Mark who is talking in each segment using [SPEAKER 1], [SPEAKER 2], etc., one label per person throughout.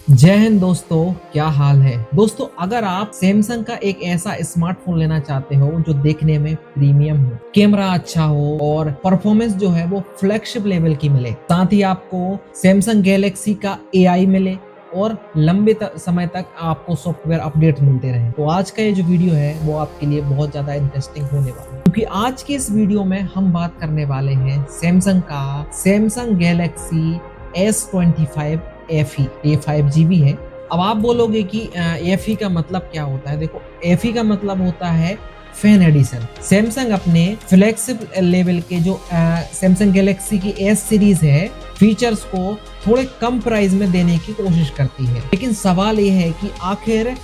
[SPEAKER 1] जय हिंद दोस्तों, क्या हाल है। दोस्तों, अगर आप सैमसंग का एक ऐसा स्मार्टफोन लेना चाहते हो जो देखने में प्रीमियम हो, कैमरा अच्छा हो और परफॉर्मेंस जो है वो फ्लैगशिप लेवल की मिले, साथ ही आपको सैमसंग गैलेक्सी का एआई मिले और लंबे समय तक आपको सॉफ्टवेयर अपडेट मिलते रहे, तो आज का ये जो वीडियो है वो आपके लिए बहुत ज्यादा इंटरेस्टिंग होने वाला है, क्योंकि आज के इस वीडियो में हम बात करने वाले हैं सैमसंग का सैमसंग गैलेक्सी S25 FE। ये 5GB है। अब आप बोलोगे कि FE का मतलब क्या होता है। देखो, FE का मतलब होता है फैन एडिशन। सैमसंग अपने फ्लैगशिप लेवल के जो सैमसंग गैलेक्सी की S सीरीज है, फीचर्स को थोड़े कम प्राइस में देने की कोशिश करती है, लेकिन सवाल ये है कि आखिर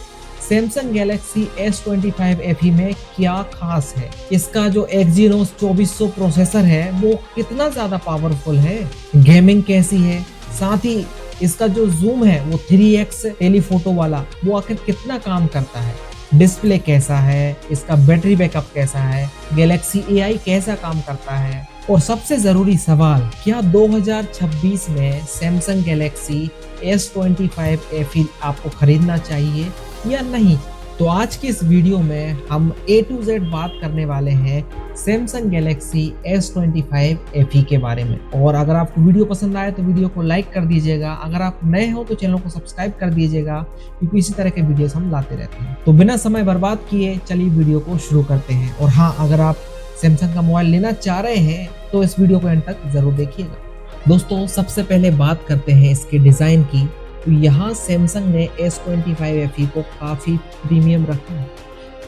[SPEAKER 1] सैमसंग गैलेक्सी S25 FE में क्या खास है। इसका जो Exynos 2400 प्रोसेसर है वो कितना ज्यादा पावरफुल है, गेमिंग कैसी है, साथ ही इसका जो जूम है वो 3x टेलीफोटो वाला वो आखिर कितना काम करता है, डिस्प्ले कैसा है, इसका बैटरी बैकअप कैसा है, गैलेक्सी एआई कैसा काम करता है, और सबसे जरूरी सवाल, क्या 2026 में सैमसंग गैलेक्सी S25 FE आपको खरीदना चाहिए या नहीं। तो आज के इस वीडियो में हम A to Z बात करने वाले हैं सैमसंग गैलेक्सी S25 FE के बारे में। और अगर आपको वीडियो पसंद आए तो वीडियो को लाइक कर दीजिएगा, अगर आप नए हो तो चैनल को सब्सक्राइब कर दीजिएगा, क्योंकि इसी तरह के वीडियोस हम लाते रहते हैं। तो बिना समय बर्बाद किए चलिए वीडियो को शुरू करते हैं। और हाँ, अगर आप सैमसंग का मोबाइल लेना चाह रहे हैं तो इस वीडियो को एंड तक जरूर देखिएगा। दोस्तों, सबसे पहले बात करते हैं इसके डिजाइन की। तो यहाँ सैमसंग ने S25 FE को काफी प्रीमियम रखा है।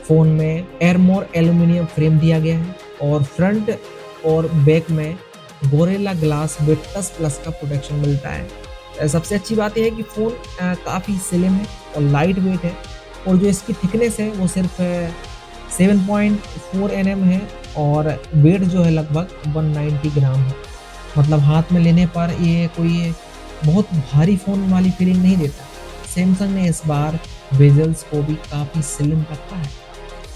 [SPEAKER 1] फोन में एयरमोर एल्यूमिनियम फ्रेम दिया गया है और फ्रंट और बैक में Gorilla glass with touch plus का प्रोटेक्शन मिलता है। सबसे अच्छी बात यह है कि फोन काफी स्लिम है और लाइट वेट है, और जो इसकी थिकनेस है वो सिर्फ 7.4 mm है और वेट जो है लगभग 190 ग्राम है। मतलब हाथ में लेने पर ये कोई बहुत भारी फोन वाली फीलिंग नहीं देता। सैमसंग ने इस बार बेजल्स को भी काफी स्लिम रखा है।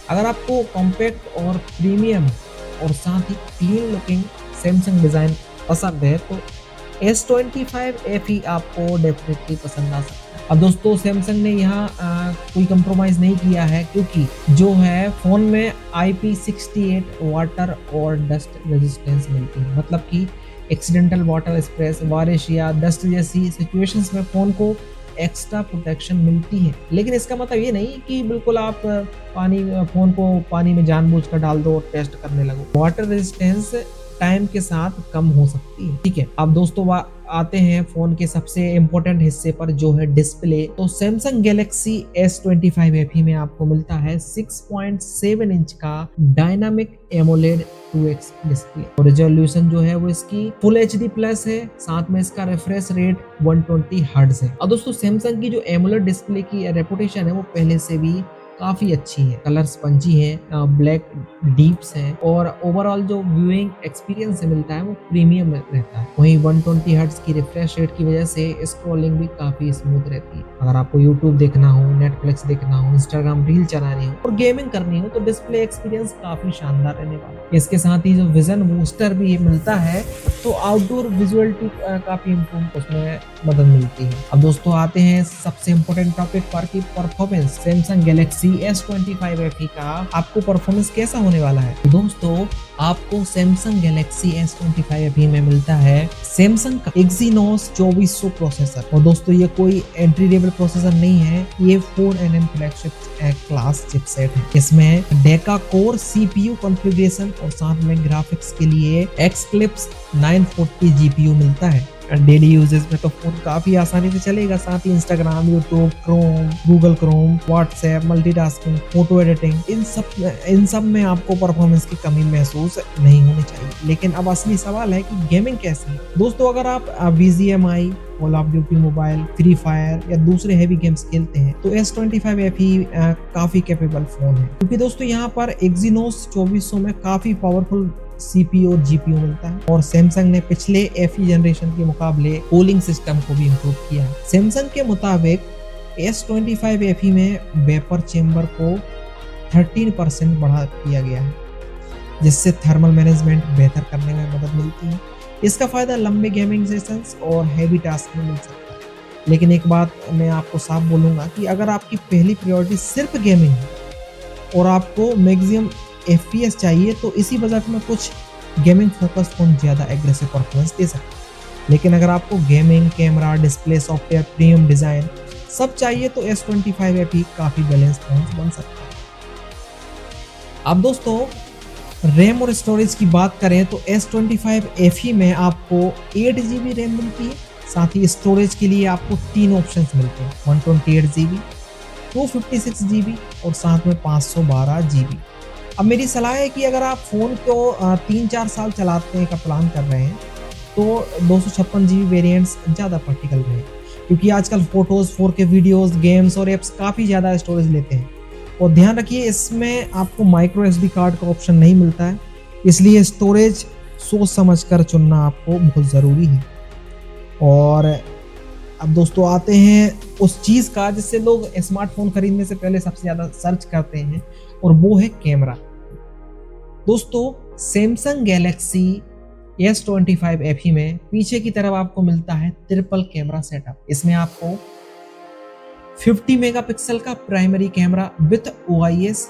[SPEAKER 1] अगर आपको कॉम्पैक्ट और प्रीमियम और साथ ही क्लीन लुकिंग सैमसंग डिजाइन पसंद है तो S25 FE आपको डेफिनेटली पसंद आ सकता है। अब दोस्तों, सैमसंग ने यहाँ कोई कंप्रोमाइज नहीं किया है, क्योंकि जो है फोन में IP68 वाटर और डस्ट रेजिस्टेंस मिलती है। मतलब कि एक्सीडेंटल वाटर स्प्रेस, बारिश या डस्ट जैसी सिचुएशंस में फोन को एक्स्ट्रा प्रोटेक्शन मिलती है, लेकिन इसका मतलब ये नहीं कि बिल्कुल आप फोन को पानी में जानबूझकर डाल दो और टेस्ट करने लगो। वाटर रेजिस्टेंस टाइम के साथ कम हो सकती है। ठीक है, अब दोस्तों आते हैं फोन के सबसे इम्पोर्टेंट हिस्से पर, जो है डिस्प्ले। तो सैमसंग गैलेक्सी S25 FE में आपको मिलता है 6.7 इंच का डायनामिक एमोलेड 2x डिस्प्ले, और रेजोल्यूशन जो है वो इसकी फुल HD प्लस है, साथ में इसका रिफ्रेश रेट 120 हर्ट्ज है। और दोस्तों, सैमसंग की जो एमोलेड डिस्प्ले की रेपुटेशन है वो पहले से भी काफी अच्छी है। कलर स्पंजी है, ब्लैक डीप्स है, और ओवरऑल जो व्यूइंग एक्सपीरियंस मिलता है वो प्रीमियम रहता है। वहीं 120 हर्ट्ज की रिफ्रेश रेट की वजह से स्क्रॉलिंग भी काफी स्मूथ रहती है। अगर आपको यूट्यूब देखना हो, नेटफ्लिक्स देखना हो, इंस्टाग्राम रील चलानी हो और गेमिंग करनी हो तो डिस्प्ले एक्सपीरियंस काफी शानदार रहने वाला है। इसके साथ ही जो विजन बूस्टर भी मिलता है तो आउटडोर विजुअलिटी काफी इम्प्रूव उसमें मदद मिलती है। अब दोस्तों, आते हैं सबसे इम्पोर्टेंट टॉपिक पर कि performance. Samsung Galaxy S25 FE का आपको परफॉर्मेंस कैसा होने वाला है। तो दोस्तों, आपको सैमसंग गैलेक्सी S25 FE में मिलता है सैमसंग का Exynos 2400 प्रोसेसर। और दोस्तों, ये कोई एंट्री लेवल प्रोसेसर नहीं है, ये 4nm फ्लैगशिप क्लास चिपसेट है। इसमें डेका कोर CPU कॉन्फ़िगरेशन और साथ में ग्राफिक्स के लिए Xclipse 940 GPU मिलता है। डेली यूजेस में तो फोन काफी आसानी से चलेगा, साथ ही Instagram, YouTube, Chrome, Google Chrome, WhatsApp, multitasking, photo editing, इन सब में आपको परफॉर्मेंस की कमी महसूस नहीं होनी चाहिए। लेकिन अब असली सवाल है कि गेमिंग कैसी है। दोस्तों, अगर आप BGMI, call of duty mobile, free fire या दूसरे हैवी गेम्स खेलते हैं तो S25 FE काफी कैपेबल फोन है, क्योंकि दोस्तों यहाँ पर Exynos 2400 में काफी पावरफुल CPU और GPU मिलता है। और सैमसंग ने पिछले FE जनरेशन के मुकाबले कूलिंग सिस्टम को भी इम्प्रूव किया है। सैमसंग के मुताबिक S25 FE में वेपर चेंबर को 13% बढ़ा दिया गया है, जिससे थर्मल मैनेजमेंट बेहतर करने में मदद मिलती है। इसका फायदा लंबे गेमिंग सेशंस और हैवी टास्क में मिल सकता है। लेकिन एक बात मैं आपको साफ बोलूँगा कि अगर आपकी पहली प्रायोरिटी सिर्फ गेमिंग है और आपको मैक्सिमम एफपीएस चाहिए, तो इसी बजट में कुछ गेमिंग फोकस फ़ोन ज़्यादा एग्रेसिव परफॉर्मेंस दे सकते हैं। लेकिन अगर आपको gaming, camera, display, software, premium design सब चाहिए तो S25 FE काफ़ी बैलेंस फ़ोन बन सकता है। अब दोस्तों रैम और स्टोरेज की बात करें तो S25 FE में आपको 8 GB रैम मिलती है। साथ ही स्टोरेज के लिए आपको 3 ऑप्शंस मिलते हैं, 128 GB, 256 GB और साथ में 512 GB। अब मेरी सलाह है कि अगर आप फ़ोन को 3-4 साल चलाने का प्लान कर रहे हैं तो 256 GB वेरिएंट्स ज़्यादा प्रैक्टिकल रहें, क्योंकि आजकल फ़ोटोज़, 4K वीडियोज़, गेम्स और ऐप्स काफ़ी ज़्यादा स्टोरेज लेते हैं। और ध्यान रखिए इसमें आपको माइक्रो एसडी कार्ड का ऑप्शन नहीं मिलता है, इसलिए स्टोरेज सोच समझ कर चुनना आपको बहुत ज़रूरी है। और अब दोस्तों आते हैं उस चीज़ का जिससे लोग स्मार्टफ़ोन खरीदने से पहले सबसे ज़्यादा सर्च करते हैं, और वो है कैमरा। दोस्तों सैमसंग गैलेक्सी S25 FE में पीछे की तरफ आपको मिलता है ट्रिपल कैमरा सेटअप। इसमें आपको 50 मेगापिक्सल का प्राइमरी कैमरा विथ OIS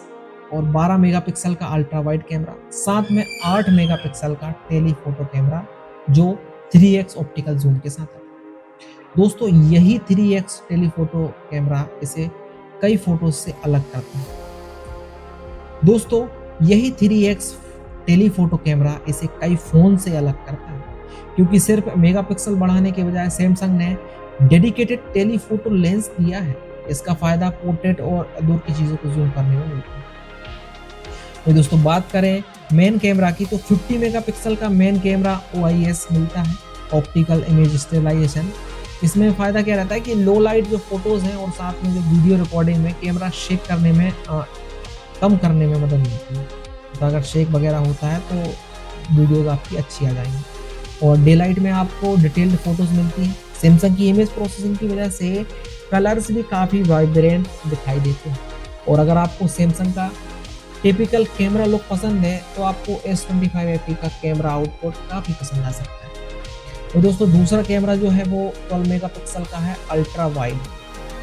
[SPEAKER 1] और 12 मेगापिक्सल का अल्ट्रा वाइड कैमरा, साथ में 8 मेगापिक्सल का टेलीफोटो कैमरा जो 3x ऑप्टिकल जूम के साथ है। दोस्तों यही 3x टेलीफोटो कैमरा इसे कई फोटोज से अलग करता है। दोस्तों यही 3x टेलीफोटो कैमरा इसे कई फ़ोन से अलग करता है, क्योंकि सिर्फ मेगापिक्सल बढ़ाने के बजाय सैमसंग ने डेडिकेटेड टेलीफोटो लेंस दिया है। इसका फ़ायदा पोर्ट्रेट और दूर की चीज़ों को जूम करने में मिलता है। तो दोस्तों बात करें मेन कैमरा की तो 50 मेगापिक्सल का मेन कैमरा OIS मिलता है, ऑप्टिकल इमेज स्टेबलाइजेशन। इसमें फ़ायदा क्या रहता है कि लो लाइट जो फोटोज़ हैं और साथ में जो वीडियो रिकॉर्डिंग में कैमरा शेक करने में कम करने में मदद मिलती है। तो अगर शेक वगैरह होता है तो वीडियोज़ आपकी अच्छी आ जाएंगी। और डे लाइट में आपको डिटेल्ड फोटोज़ मिलती हैं। सैमसंग की इमेज प्रोसेसिंग की वजह से कलर्स भी काफ़ी वाइब्रेंट दिखाई देते हैं। और अगर आपको सैमसंग का टिपिकल कैमरा लुक पसंद है तो आपको S25 FE का कैमरा आउटपुट काफ़ी पसंद आ सकता है। तो दोस्तों दूसरा कैमरा जो है वो 12 मेगापिक्सल का है अल्ट्रा वाइड।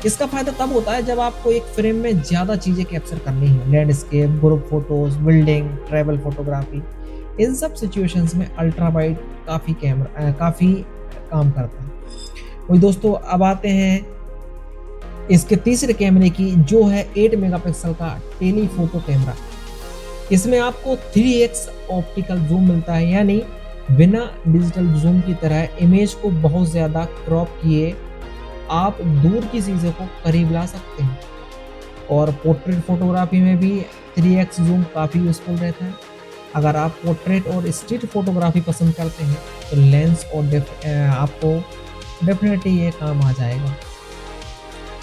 [SPEAKER 1] इसका फ़ायदा तब होता है जब आपको एक फ्रेम में ज़्यादा चीज़ें कैप्चर करनी है, landscape, group photos, building, travel photography. इन सब सिचुएशंस में अल्ट्रा वाइड काफ़ी काम करता है। वही दोस्तों अब आते हैं इसके तीसरे कैमरे की जो है 8 मेगापिक्सल का टेलीफोटो कैमरा। इसमें आपको 3x ऑप्टिकल जूम मिलता है, यानी बिना डिजिटल जूम की तरह इमेज को बहुत ज़्यादा क्रॉप किए आप दूर की चीज़ों को करीब ला सकते हैं। और पोर्ट्रेट फोटोग्राफी में भी 3x जूम काफ़ी यूज़फुल रहता है। अगर आप पोर्ट्रेट और स्ट्रीट फोटोग्राफी पसंद करते हैं तो लेंस और आपको डेफिनेटली ये काम आ जाएगा।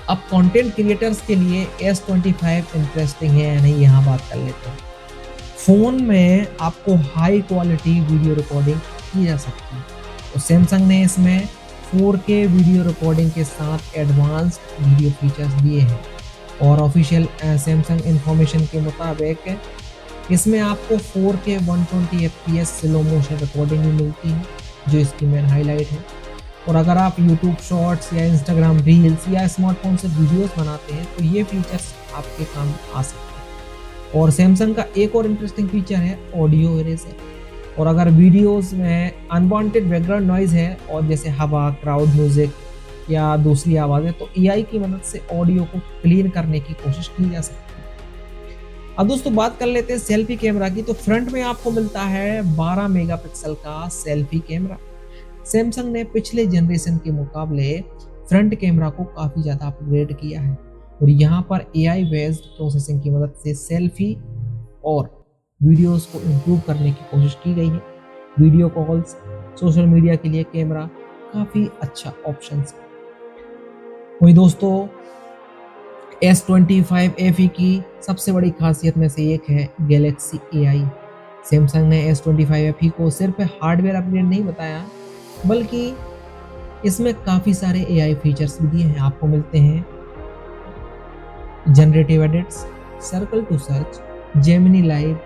[SPEAKER 1] अब कंटेंट क्रिएटर्स के लिए S25 इंटरेस्टिंग है या नहीं, यहाँ बात कर लेते हैं। फ़ोन में आपको हाई क्वालिटी वीडियो रिकॉर्डिंग की जा सकती है, तो सैमसंग ने इसमें 4K वीडियो रिकॉर्डिंग के साथ एडवांस्ड वीडियो फीचर्स दिए हैं। और ऑफिशियल सैमसंग इंफॉर्मेशन के मुताबिक इसमें आपको 4K 120 FPS slow motion recording भी मिलती है, जो इसकी मेन हाईलाइट है। और अगर आप YouTube शॉर्ट्स या Instagram रील्स या स्मार्टफोन से वीडियोस बनाते हैं तो ये फीचर्स आपके काम आ सकते हैं। और सैमसंग का एक और इंटरेस्टिंग फीचर है ऑडियो इरेजर। और अगर वीडियोस में अनवांटेड बैकग्राउंड नॉइज़ है और जैसे हवा, क्राउड म्यूजिक या दूसरी आवाज़ें, तो AI की मदद से ऑडियो को क्लीन करने की कोशिश की जा सकती है। अब दोस्तों बात कर लेते हैं सेल्फी कैमरा की। तो फ्रंट में आपको मिलता है 12 मेगापिक्सल का सेल्फी कैमरा। सैमसंग ने पिछले जनरेशन के मुकाबले फ्रंट कैमरा को काफ़ी ज़्यादा अपग्रेड किया है, और यहाँ पर AI बेस्ड प्रोसेसिंग की मदद से सेल्फी और वीडियोस को इम्प्रूव करने की कोशिश की गई है। वीडियो कॉल्स, सोशल मीडिया के लिए कैमरा काफ़ी अच्छा ऑप्शन है। वही दोस्तों S25 FE की सबसे बड़ी खासियत में से एक है गैलेक्सी AI। सैमसंग ने S25 FE को सिर्फ हार्डवेयर अपग्रेड नहीं बताया, बल्कि इसमें काफ़ी सारे AI फीचर्स भी दिए हैं। आपको मिलते हैं generative edits, circle to search, Gemini live,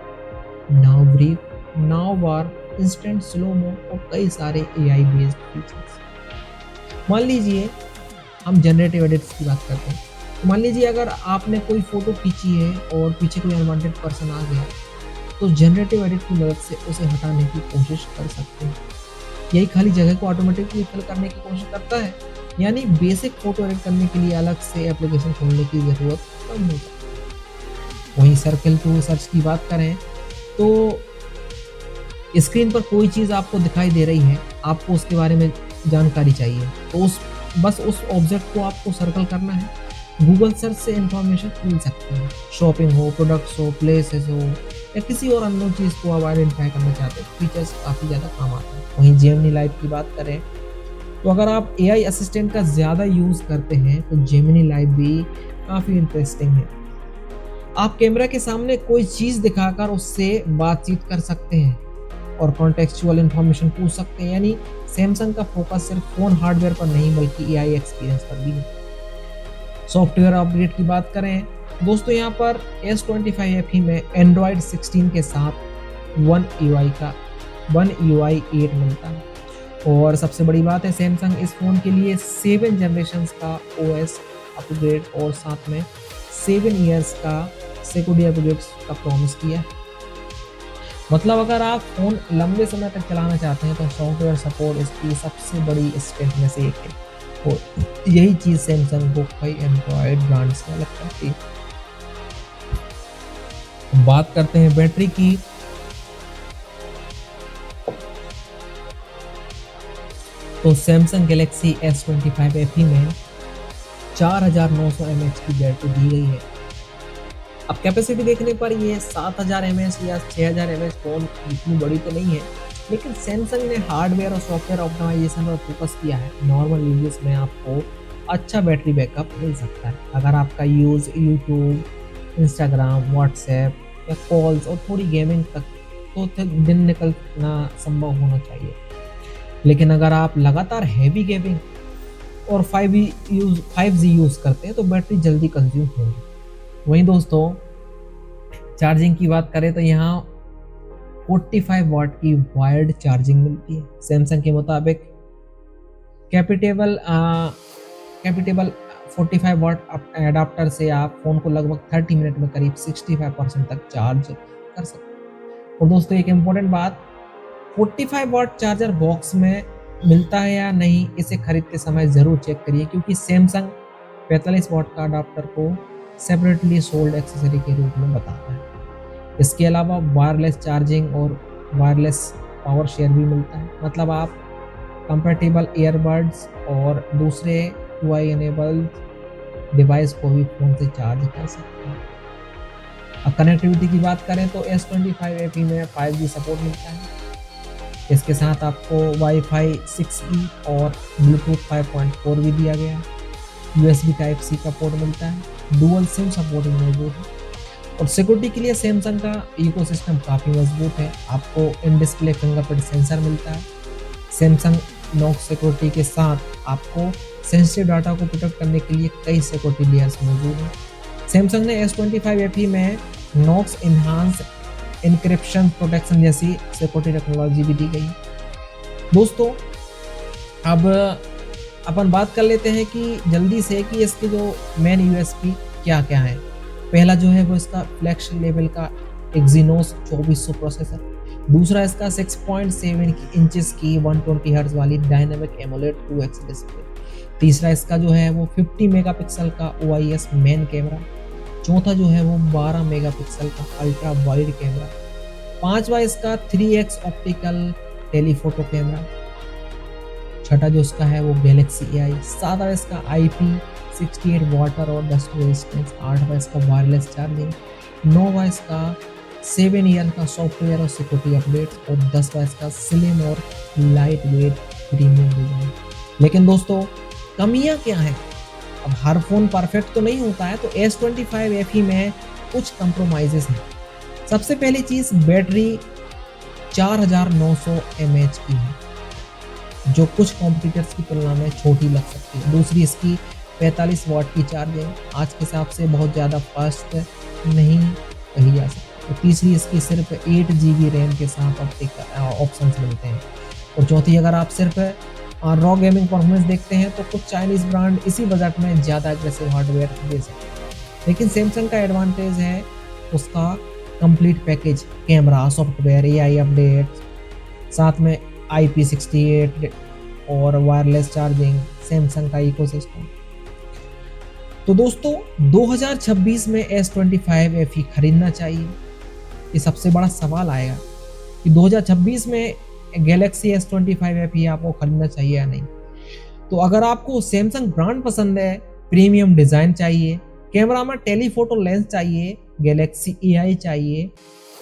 [SPEAKER 1] now brief, now bar, instant slow mo और कई सारे AI बेस्ड फीचर्स। मान लीजिए हम जनरेटिव एडिट्स की बात करते हैं। तो मान लीजिए अगर आपने कोई फ़ोटो खींची है और पीछे कोई अनवांटेड पर्सन आ गया, तो जनरेटिव एडिट की मदद से उसे हटाने की कोशिश कर सकते हैं। यही खाली जगह को ऑटोमेटिकली फिल करने की कोशिश करता है, यानी बेसिक फ़ोटो एडिट करने के लिए अलग से एप्लीकेशन खोलने की ज़रूरत कम हो जाती है। वहीं सर्किल टू सर्च की बात करें, तो स्क्रीन पर कोई चीज़ आपको दिखाई दे रही है, आपको उसके बारे में जानकारी चाहिए, तो बस उस ऑब्जेक्ट को आपको सर्कल करना है। गूगल सर्च से इन्फॉर्मेशन मिल सकती है, शॉपिंग हो, प्रोडक्ट्स हो, प्लेसेस हो, या किसी और अननोन चीज़ को आप आइडेंटिफाई करना चाहते हैं, फीचर्स काफ़ी ज़्यादा काम आते हैं। वहीं जेमिनी लाइव की बात करें, तो अगर आप एआई असिस्टेंट का ज़्यादा यूज़ करते हैं, तो जेमिनी लाइव भी काफ़ी इंटरेस्टिंग है। आप कैमरा के सामने कोई चीज़ दिखाकर उससे बातचीत कर सकते हैं और कॉन्टेक्चुअल इन्फॉर्मेशन पूछ सकते हैं, यानी सैमसंग का फोकस सिर्फ फ़ोन हार्डवेयर पर नहीं बल्कि एआई एक्सपीरियंस पर भी है। सॉफ्टवेयर अपडेट की बात करें, दोस्तों यहाँ पर S25 FE में एंड्रॉयड 16 के साथ वन UI 8 मिलता है। और सबसे बड़ी बात है, सैमसंग इस फ़ोन के लिए 7 जनरेशंस का OS अपग्रेड और साथ में 7 ईयर्स का सिक्योरिटी अपग्रेड्स का प्रॉमिस किया है। मतलब अगर आप फ़ोन लंबे समय तक चलाना चाहते हैं, तो सॉफ्टवेयर सपोर्ट इसकी सबसे बड़ी स्ट्रेंथ में से एक है। और यही चीज़ सैमसंग को कई एंड्रॉयड ब्रांड्स में अलग करती है। बात करते हैं बैटरी की, तो सैमसंग गैलेक्सी S25 FE में 4900 mAh की बैटरी दी गई है। अब कैपेसिटी देखने पर ये 7000 mAh या 6000 mAh फ़ोन इतनी बड़ी तो नहीं है, लेकिन सैमसंग ने हार्डवेयर और सॉफ्टवेयर ऑप्टिमाइजेशन पर फोकस किया है। नॉर्मल यूजेस में आपको अच्छा बैटरी बैकअप मिल सकता है। अगर आपका यूज़ यूट्यूब, इंस्टाग्राम, व्हाट्सएप या कॉल्स और थोड़ी गेमिंग तक, तो दिन निकलना संभव होना चाहिए। लेकिन अगर आप लगातार हैवी गेमिंग और 5G यूज़ करते हैं, तो बैटरी जल्दी कंज्यूम होगी। वहीं दोस्तों चार्जिंग की बात करें, तो यहाँ 45 वाट की वायर्ड चार्जिंग मिलती है। सैमसंग के मुताबिक कैपेटेबल 45 वाट एडाप्टर से आप फ़ोन को लगभग 30 मिनट में करीब 65% तक चार्ज कर सकते हैं। और दोस्तों एक इम्पोर्टेंट बात, 45 वाट चार्जर बॉक्स में मिलता है या नहीं, इसे खरीदते समय ज़रूर चेक करिए, क्योंकि सैमसंग 45 वाट का अडाप्टर को सेपरेटली सोल्ड एक्सेसरी के रूप में बताता है। इसके अलावा वायरलेस चार्जिंग और वायरलेस पावर शेयर भी मिलता है, मतलब आप कंपैटिबल ईयरबड्स और दूसरे UI एनेबल्ड डिवाइस को भी फ़ोन से चार्ज कर सकते हैं। अब कनेक्टिविटी की बात करें, तो S25 FE में 5G सपोर्ट मिलता है। इसके साथ आपको वाईफाई 6E और ब्लूटूथ 5.4 भी दिया गया है। USB Type-C का पोर्ट मिलता है। डुअल सिम सपोर्ट भी मौजूद है। और सिक्योरिटी के लिए सैमसंग का इकोसिस्टम काफ़ी मजबूत है। आपको इन डिस्प्ले फिंगरप्रिंट सेंसर मिलता है। सैमसंग नॉक्स सिक्योरिटी के साथ आपको सेंसिटिव डाटा को प्रोटेक्ट करने के लिए कई सिक्योरिटी लेयर्स मौजूद हैं। सैमसंग ने S25 FE में नॉक्स इन्हांस एन्क्रिप्शन प्रोटेक्शन जैसी सिक्योरिटी टेक्नोलॉजी भी दी गई। दोस्तों अब अपन बात कर लेते हैं कि जल्दी से कि इसके जो मेन USP क्या क्या है। पहला जो है वो इसका फ्लैगशिप लेवल का एक्जीनोस 2400 प्रोसेसर। दूसरा इसका 6.7 इंचेस की 120 हर्ट्ज वाली डायनामिक एमोलेड 2x डिस्प्ले। तीसरा इसका जो है वो 50 मेगापिक्सल का OIS मेन कैमरा। चौथा जो है वो 12 मेगापिक्सल का अल्ट्रा वाइड कैमरा। पांचवा इसका 3x ऑप्टिकल टेलीफोटो कैमरा। छठा जो इसका है वो गैलेक्सी AI। सातवां इसका IP68 वाटर और डस्ट रेजिस्टेंस। आठवां इसका वायरलेस चार्जिंग। नौवां इसका 7 ईयर का सॉफ्टवेयर और सिक्योरिटी अपडेट्स। और 10वां इसका स्लिम और लाइट वेट प्रीमियम डिजाइन। लेकिन दोस्तों कमियां क्या हैं? अब हर फोन परफेक्ट तो नहीं होता है, तो S25 FE में कुछ कंप्रोमाइजेस हैं। सबसे पहली चीज, बैटरी 4900 mAh की है, जो कुछ कॉम्पिटिटर्स की तुलना में छोटी लग सकती है। दूसरी, इसकी 45 वाट की चार्जिंग आज के हिसाब से बहुत ज़्यादा फास्ट नहीं कही जा सकती। और तीसरी, इसकी सिर्फ 8 GB रैम के साथ ऑप्शंस मिलते हैं। और चौथी, अगर आप सिर्फ रॉ गेमिंग परफॉर्मेंस देखते हैं तो कुछ चाइनीज़ ब्रांड इसी बजट में ज़्यादा एग्रेसिव हार्डवेयर दे सकते हैं। लेकिन सैमसंग का एडवांटेज है उसका complete package, camera, software, AI update, साथ में IP68 और वायरलेस चार्जिंग, सैमसंग का इकोसिस्टम। तो दोस्तों 2026 में S25 FE खरीदना चाहिए? ये सबसे बड़ा सवाल आएगा कि 2026 में गैलेक्सी S25 FE आपको खरीदना चाहिए या नहीं। तो अगर आपको सैमसंग ब्रांड पसंद है, प्रीमियम डिज़ाइन चाहिए, कैमरा में टेलीफोटो लेंस चाहिए, गैलेक्सी AI चाहिए,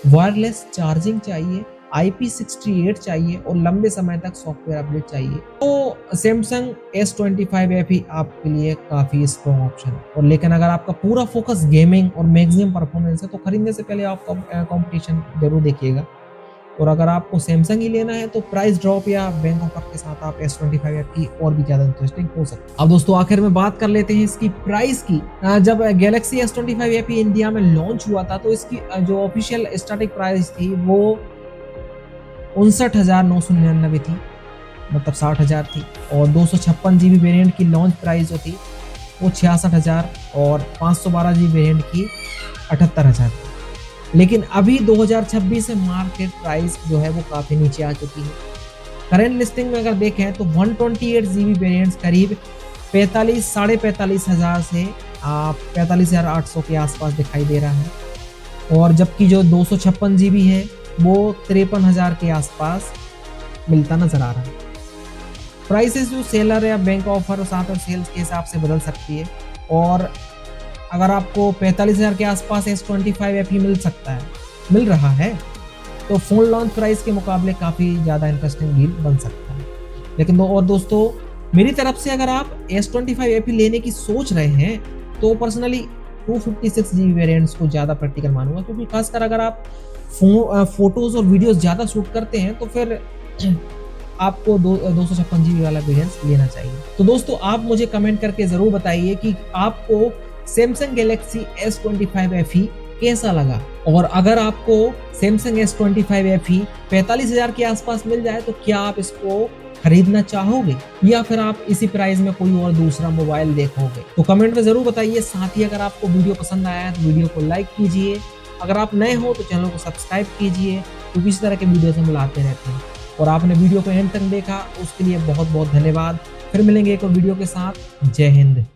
[SPEAKER 1] वायरलेस चार्जिंग चाहिए, IP68 चाहिए और लंबे समय तक सॉफ्टवेयर अपडेट चाहिए, तो सैमसंग S25 FE आपके लिए काफ़ी स्ट्रॉन्ग ऑप्शन है। और लेकिन अगर आपका पूरा फोकस गेमिंग और मैक्सिमम परफॉर्मेंस है तो खरीदने से पहले आप कंपटीशन जरूर देखिएगा। और अगर आपको सैमसंग ही लेना है तो प्राइस ड्रॉप या बैंक ऑफर के साथ आप S25 FE और भी ज़्यादा इंटरेस्टिंग हो सकते हैं। अब दोस्तों आखिर में बात कर लेते हैं इसकी प्राइस की। जब गैलेक्सी S25 FE इंडिया में लॉन्च हुआ था तो इसकी जो ऑफिशियल स्टार्टिंग प्राइस थी वो 59,999 थी, मतलब 60,000 थी। और 256 GB वेरिएंट की लॉन्च प्राइस जो थी वो 66,000 और 512 GB वेरिएंट की 78,000 थी। लेकिन अभी 2026 में मार्केट प्राइस जो है वो काफ़ी नीचे आ चुकी है। करेंट लिस्टिंग में अगर देखें तो 128 GB वेरिएंट्स करीब 45,000 से 45,800 के आसपास दिखाई दे रहा है। और जबकि जो 256 GB है वो 53,000 के आसपास मिलता नजर आ रहा है। प्राइसेस जो सेलर या बैंक ऑफर साथ और सेल्स के हिसाब से बदल सकती है। और अगर आपको 45,000 के आसपास S25 FE मिल रहा है तो फोन लॉन्च प्राइस के मुकाबले काफ़ी ज़्यादा इंटरेस्टिंग डील बन सकता है। लेकिन और दोस्तों मेरी तरफ से अगर आप S25 FE लेने की सोच रहे हैं तो पर्सनली 256 GB वेरिएंट्स को ज़्यादा प्रैक्टिकल मानूंगा, क्योंकि खासकर अगर आप फोटोज़ और वीडियोज़ ज़्यादा शूट करते हैं तो फिर आपको 256 GB वाला वेरिएंट्स लेना चाहिए। तो दोस्तों आप मुझे कमेंट करके ज़रूर बताइए कि आपको सैमसंग गैलेक्सी S25 FE कैसा लगा। और अगर आपको सैमसंग S25 FE 45,000 के आसपास मिल जाए तो क्या आप इसको खरीदना चाहोगे या फिर आप इसी प्राइस में कोई और दूसरा मोबाइल देखोगे? तो कमेंट में जरूर बताइए। साथ ही अगर आपको वीडियो पसंद आया है तो वीडियो को लाइक कीजिए। अगर आप नए हो तो चैनल को सब्सक्राइब कीजिए, क्योंकि इस तरह के वीडियो हम लाते रहते हैं। और आपने वीडियो को एंड तक देखा उसके लिए बहुत बहुत धन्यवाद। फिर मिलेंगे एक और वीडियो के साथ। जय हिंद।